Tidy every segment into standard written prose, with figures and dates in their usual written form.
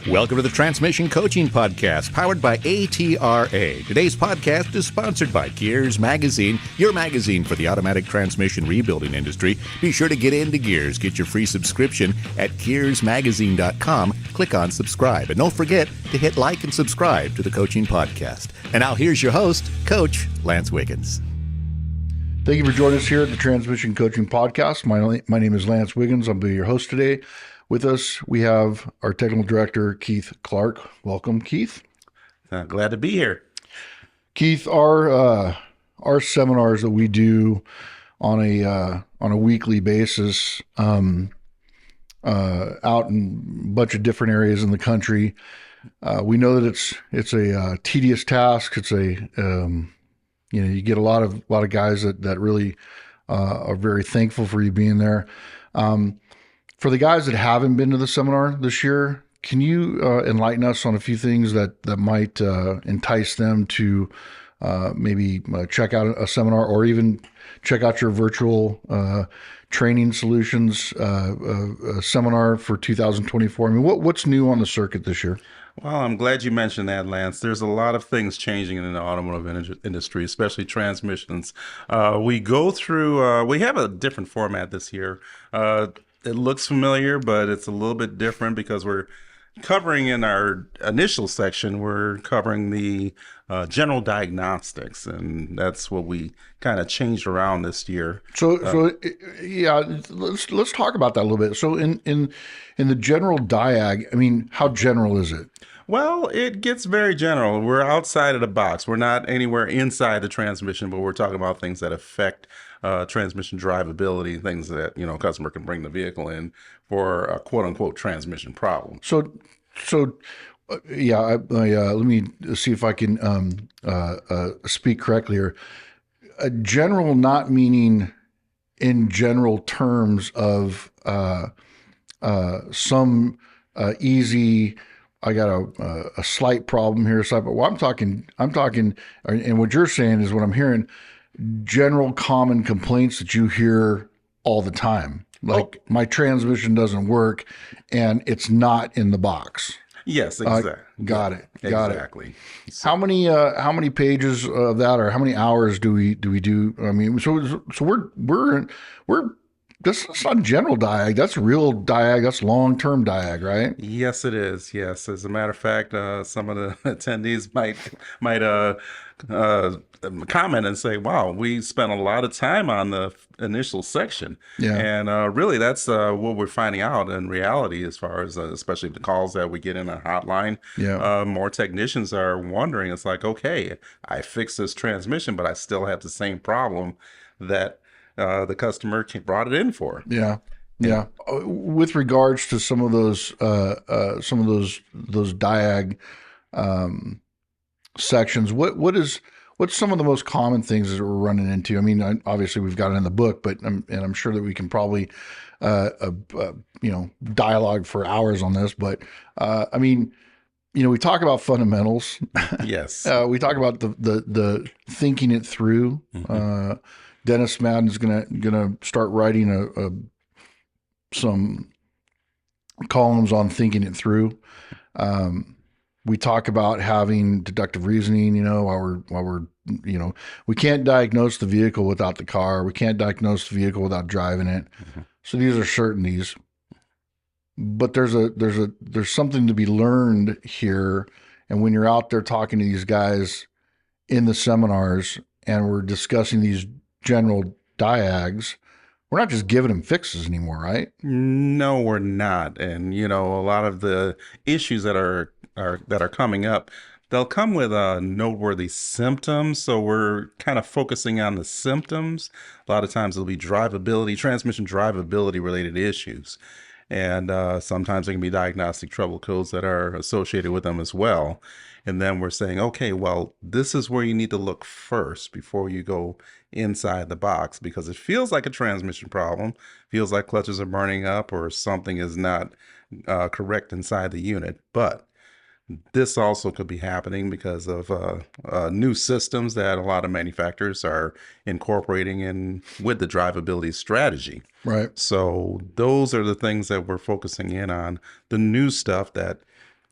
Welcome to the Transmission Coaching Podcast, powered by ATRA. Today's podcast is sponsored by Gears Magazine, your magazine for the automatic transmission rebuilding industry. Be sure to get into Gears. Get your free subscription at gearsmagazine.com. Click on subscribe. And don't forget to hit like and subscribe to the Coaching Podcast. And now here's your host, Coach Lance Wiggins. Thank you for joining us here at the Transmission Coaching Podcast. My name is Lance Wiggins. I'll be your host today. With us, we have our technical director, Keith Clark. Welcome, Keith. Glad to be here. Keith, our seminars that we do on a weekly basis out in a bunch of different areas in the country, we know that it's a tedious task. It's you get a lot of guys that really are very thankful for you being there. For the guys that haven't been to the seminar this year, can you enlighten us on a few things that might entice them to maybe check out a seminar or even check out your virtual training solutions seminar for 2024? I mean, what's new on the circuit this year? Well, I'm glad you mentioned that, Lance. There's a lot of things changing in the automotive industry, especially transmissions. We go through, we have a different format this year. It looks familiar, but it's a little bit different because we're covering in our initial section, we're covering the general diagnostics, and that's what we kind of changed around this year. So yeah, let's talk about that a little bit. So in the general diag, I mean, how general is it? Well, it gets very general. We're outside of the box. We're not anywhere inside the transmission, but we're talking about things that affect transmission drivability, things that, customer can bring the vehicle in for a quote unquote transmission problem. So yeah, let me see if I can speak correctly here. General not meaning in general terms of some easy, I got a slight problem here. So, but I'm talking, and what you're saying is what I'm hearing, general common complaints that you hear all the time. Like my transmission doesn't work and it's not in the box. Yes, exactly. Got it. Exactly. How many pages of that, or how many hours do we do? I mean, so we're this is not general diag. That's real diag. That's long-term diag, right? Yes, it is. Yes, as a matter of fact, some of the attendees might comment and say, "Wow, we spent a lot of time on the initial section." Yeah. And really, that's what we're finding out in reality, as far as especially the calls that we get in a hotline. Yeah. More technicians are wondering. It's like, okay, I fixed this transmission, but I still have the same problem that the customer brought it in for. Yeah. With regards to some of those diag sections, what's some of the most common things that we're running into? I mean, obviously we've got it in the book, but I'm sure that we can probably dialogue for hours on this. But I mean, we talk about fundamentals. Yes. We talk about the thinking it through. Mm-hmm. Dennis Madden's gonna start writing some columns on thinking it through. We talk about having deductive reasoning. While we're we can't diagnose the vehicle without the car. We can't diagnose the vehicle without driving it. Mm-hmm. So these are certainties. But there's something to be learned here. And when you're out there talking to these guys in the seminars and we're discussing these general diags, we're not just giving them fixes anymore, right? No, we're not. And a lot of the issues that are coming up, they'll come with noteworthy symptoms. So we're kind of focusing on the symptoms. A lot of times it'll be transmission drivability related issues. And sometimes there can be diagnostic trouble codes that are associated with them as well. And then we're saying, okay, well, this is where you need to look first before you go inside the box, because it feels like a transmission problem, feels like clutches are burning up or something is not correct inside the unit. But this also could be happening because of new systems that a lot of manufacturers are incorporating in with the drivability strategy. Right. So those are the things that we're focusing in on, the new stuff that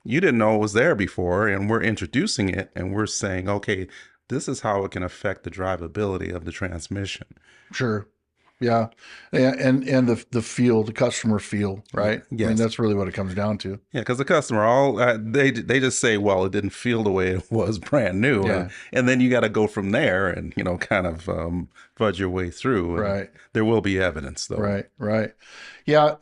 you didn't know it was there before, and we're introducing it, and we're saying, okay, this is how it can affect the drivability of the transmission. Sure. Yeah. And the feel, the customer feel, right? Yes. I mean, that's really what it comes down to. Yeah, because the customer, they just say, well, it didn't feel the way it was brand new. Yeah. And then you got to go from there and, kind of fudge your way through. And Right. there will be evidence, though. Right. Yeah.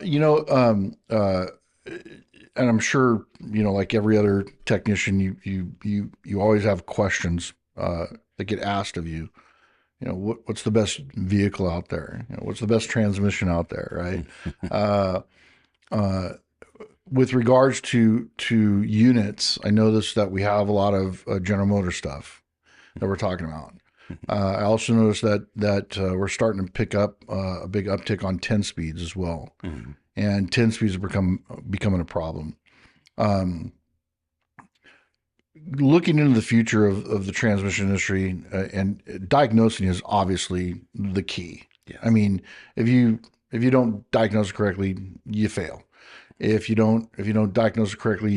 And I'm sure, like every other technician, you always have questions that get asked of you. What's the best vehicle out there? What's the best transmission out there, right? With regards to units, I noticed that we have a lot of General Motors stuff that we're talking about. I also noticed that we're starting to pick up a big uptick on 10 speeds as well, and 10 speeds have becoming a problem. Looking into the future of the transmission industry, and diagnosing is obviously the key. Yes. I mean, if you don't diagnose it correctly, you fail. If you don't diagnose it correctly,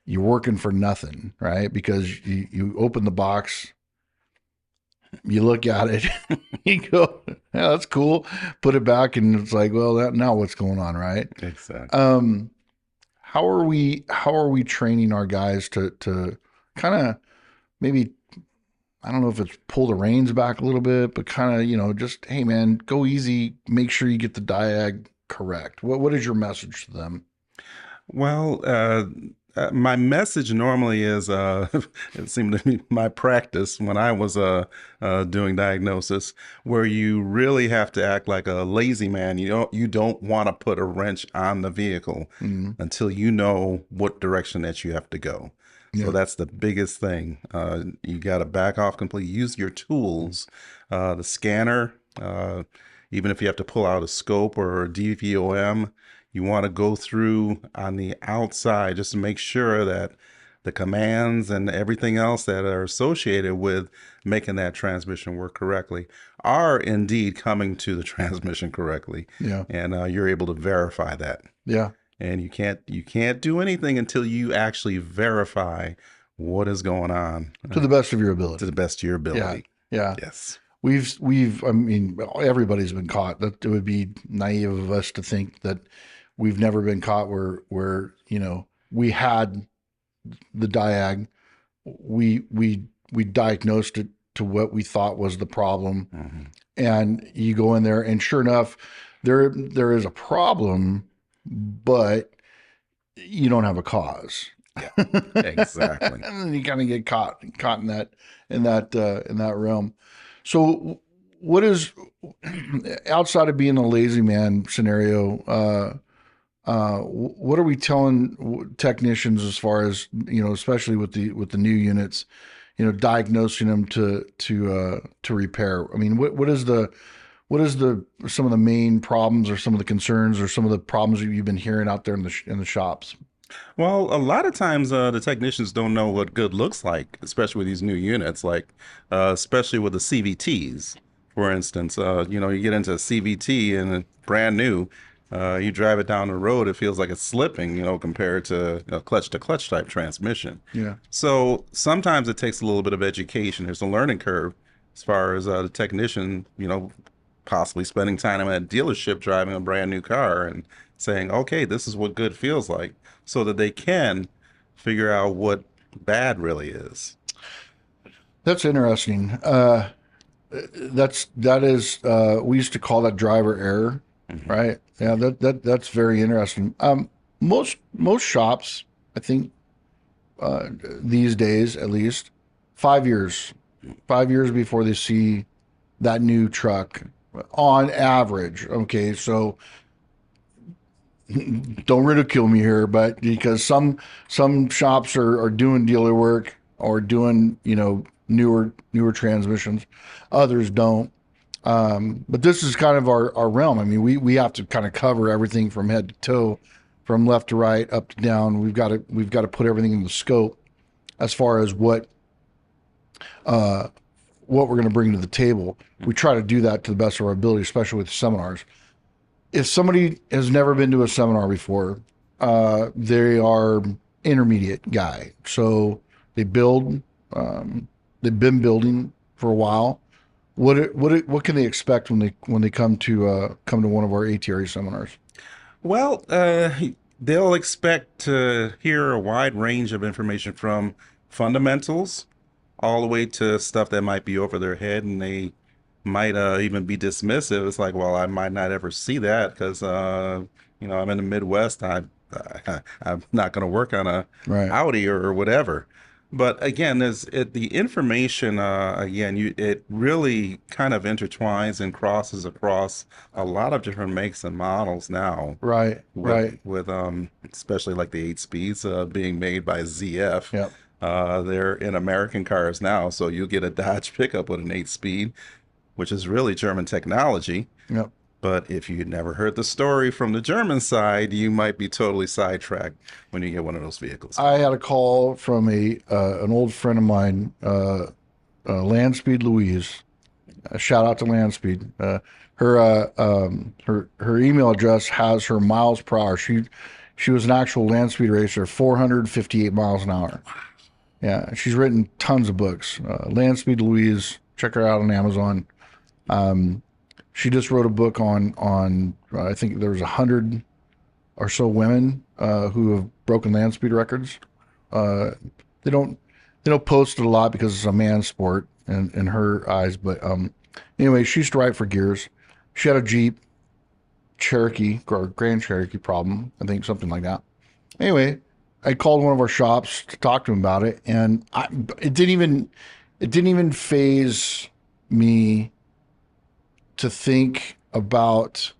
you're working for nothing, right? Because you open the box, you look at it, you go, yeah, that's cool. Put it back, and it's like, well, now what's going on, right? Exactly. How are we training our guys to kind of maybe, I don't know if it's pull the reins back a little bit, but kind of, just, hey man, go easy, make sure you get the diag correct. What is your message to them? Well, my message normally is, it seemed to be my practice when I was doing diagnosis, where you really have to act like a lazy man. You don't want to put a wrench on the vehicle until you know what direction that you have to go. Yeah. So that's the biggest thing. You got to back off completely. Use your tools, the scanner. Even if you have to pull out a scope or a DVOM, you want to go through on the outside just to make sure that the commands and everything else that are associated with making that transmission work correctly are indeed coming to the transmission correctly. Yeah. And you're able to verify that. Yeah. And you can't do anything until you actually verify what is going on. To the best of your ability. To the best of your ability. Yeah. Yes. I mean, everybody's been caught. That it would be naive of us to think that we've never been caught where we had the diag, we diagnosed it to what we thought was the problem, and you go in there, and sure enough, there is a problem, but you don't have a cause. Yeah, exactly. And then you kind of get caught in that realm. So what is, outside of being a lazy man scenario, what are we telling technicians as far as, especially with the new units, diagnosing them to repair? I mean, what is some of the main problems, or some of the concerns, or some of the problems that you've been hearing out there in the shops? Well, a lot of times the technicians don't know what good looks like, especially with these new units, like especially with the CVTs, for instance. You get into a CVT and it's brand new. You drive it down the road, it feels like it's slipping, compared to a clutch-to-clutch type transmission. Yeah. So sometimes it takes a little bit of education. There's a learning curve as far as the technician, possibly spending time at a dealership driving a brand new car and saying, okay, this is what good feels like, so that they can figure out what bad really is. That's interesting. That is we used to call that driver error, right? Yeah, that's very interesting. Most shops, I think, these days at least, 5 years before they see that new truck on average. Okay, so don't ridicule me here, but because some shops are doing dealer work or doing newer transmissions, others don't. But this is kind of our realm. I mean, we have to kind of cover everything from head to toe, from left to right, up to down. We've got to put everything in the scope as far as what we're going to bring to the table. We try to do that to the best of our ability, especially with seminars. If somebody has never been to a seminar before, they are intermediate guy. So they build. They've been building for a while. What can they expect when they come to one of our ATRA seminars? Well, they'll expect to hear a wide range of information from fundamentals all the way to stuff that might be over their head, and they might even be dismissive. It's like, well, I might not ever see that because, I'm in the Midwest. I'm not going to work on a Right. Audi or whatever. But again, the information it really kind of intertwines and crosses across a lot of different makes and models now. Right. Right. With especially like the 8 speeds being made by ZF. Yep. They're in American cars now, so you'll get a Dodge pickup with an 8 speed, which is really German technology. Yep. But if you never heard the story from the German side, you might be totally sidetracked when you get one of those vehicles. I had a call from an old friend of mine, Landspeed Louise. Shout out to Landspeed. Her email address has her miles per hour. She was an actual Landspeed racer, 458 miles an hour. Yeah, she's written tons of books. Landspeed Louise, check her out on Amazon. She just wrote a book on I think there was 100 or so women who have broken land speed records. They don't post it a lot because it's a man's sport in her eyes. But anyway, she used to write for Gears. She had a Jeep Cherokee or Grand Cherokee problem, I think, something like that. Anyway, I called one of our shops to talk to him about it, and it didn't even faze me to think about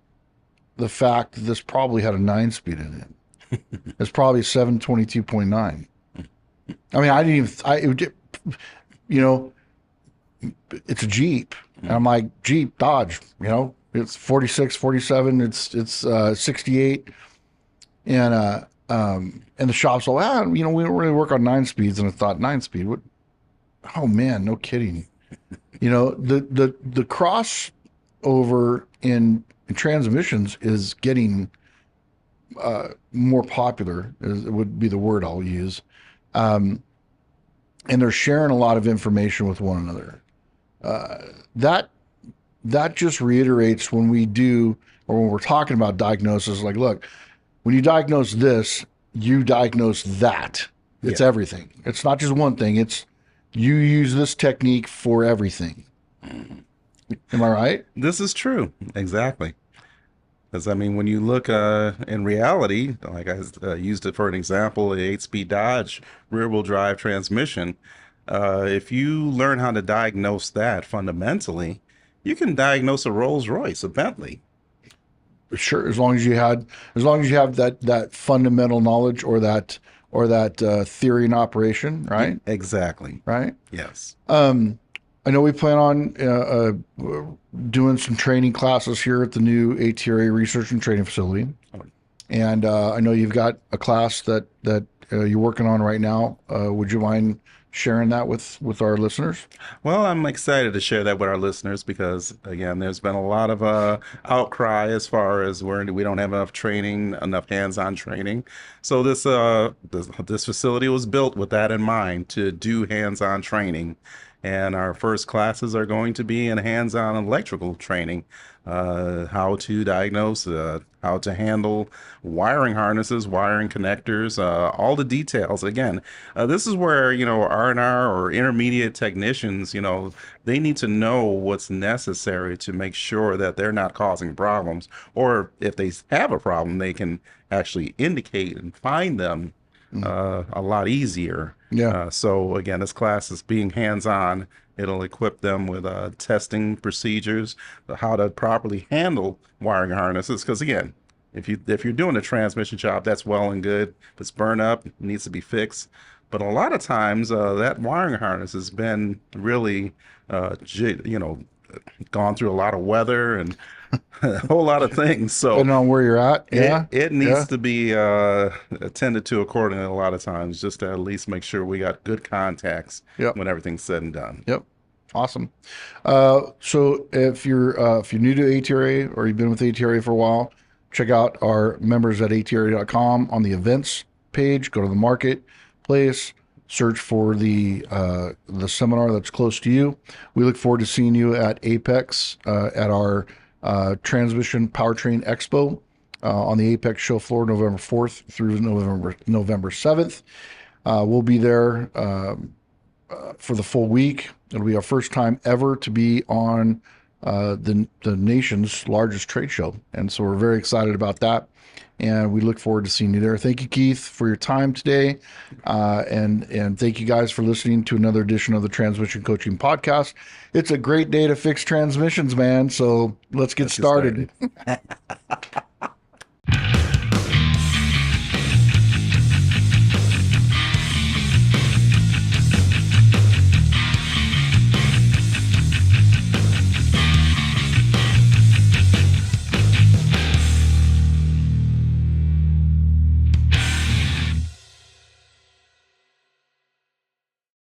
the fact that this probably had a 9-speed in it. It's probably 722.9. I mean, I didn't even, it's a Jeep. And I'm like, Jeep, Dodge, it's 46, 47, it's 68. And the shop's all, we don't really work on 9 speeds. And I thought, 9-speed, what? Oh man, no kidding. The crossover in transmissions is getting more popular, would be the word I'll use. And they're sharing a lot of information with one another. That just reiterates when we do, or when we're talking about diagnosis, like, look, when you diagnose this, you diagnose that. It's everything. It's not just one thing. It's you use this technique for everything. Am I right? This is true. Exactly. Because, I mean, when you look in reality, like I used it for an example, the 8-speed Dodge rear-wheel drive transmission, if you learn how to diagnose that fundamentally, you can diagnose a Rolls Royce, a Bentley. Sure, as long as you have that fundamental knowledge or that theory in operation, right? Exactly. Right? Yes. I know we plan on doing some training classes here at the new ATRA Research and Training Facility. And I know you've got a class that you're working on right now. Would you mind sharing that with our listeners? Well, I'm excited to share that with our listeners because, again, there's been a lot of outcry as far as we don't have enough training, enough hands-on training. So this facility was built with that in mind, to do hands-on training. And our first classes are going to be in hands-on electrical training, how to diagnose, how to handle wiring harnesses, wiring connectors, all the details. Again, this is where, R&R or intermediate technicians, they need to know what's necessary to make sure that they're not causing problems. Or if they have a problem, they can actually indicate and find them a lot easier. Yeah. So again, this class is being hands-on. It'll equip them with testing procedures, how to properly handle wiring harnesses. Because again, if you're doing a transmission job, that's well and good. If it's burnt up, it needs to be fixed. But a lot of times, that wiring harness has been really, gone through a lot of weather and a whole lot of things. So depending on where you're at, it needs to be attended to accordingly a lot of times, just to at least make sure we got good contacts when everything's said and done. Yep. Awesome. So if you're new to ATRA or you've been with ATRA for a while, check out our members at ATRA.com on the events page. Go to the marketplace, search for the seminar that's close to you. We look forward to seeing you at Apex at our Transmission Powertrain Expo on the Apex show floor, November 4th through November 7th. We'll be there for the full week. It'll be our first time ever to be on the nation's largest trade show, and so we're very excited about that. And we look forward to seeing you there. Thank you, Keith, for your time today, and thank you guys for listening to another edition of the Transmission Coaching Podcast. It's a great day to fix transmissions, man. So let's get started.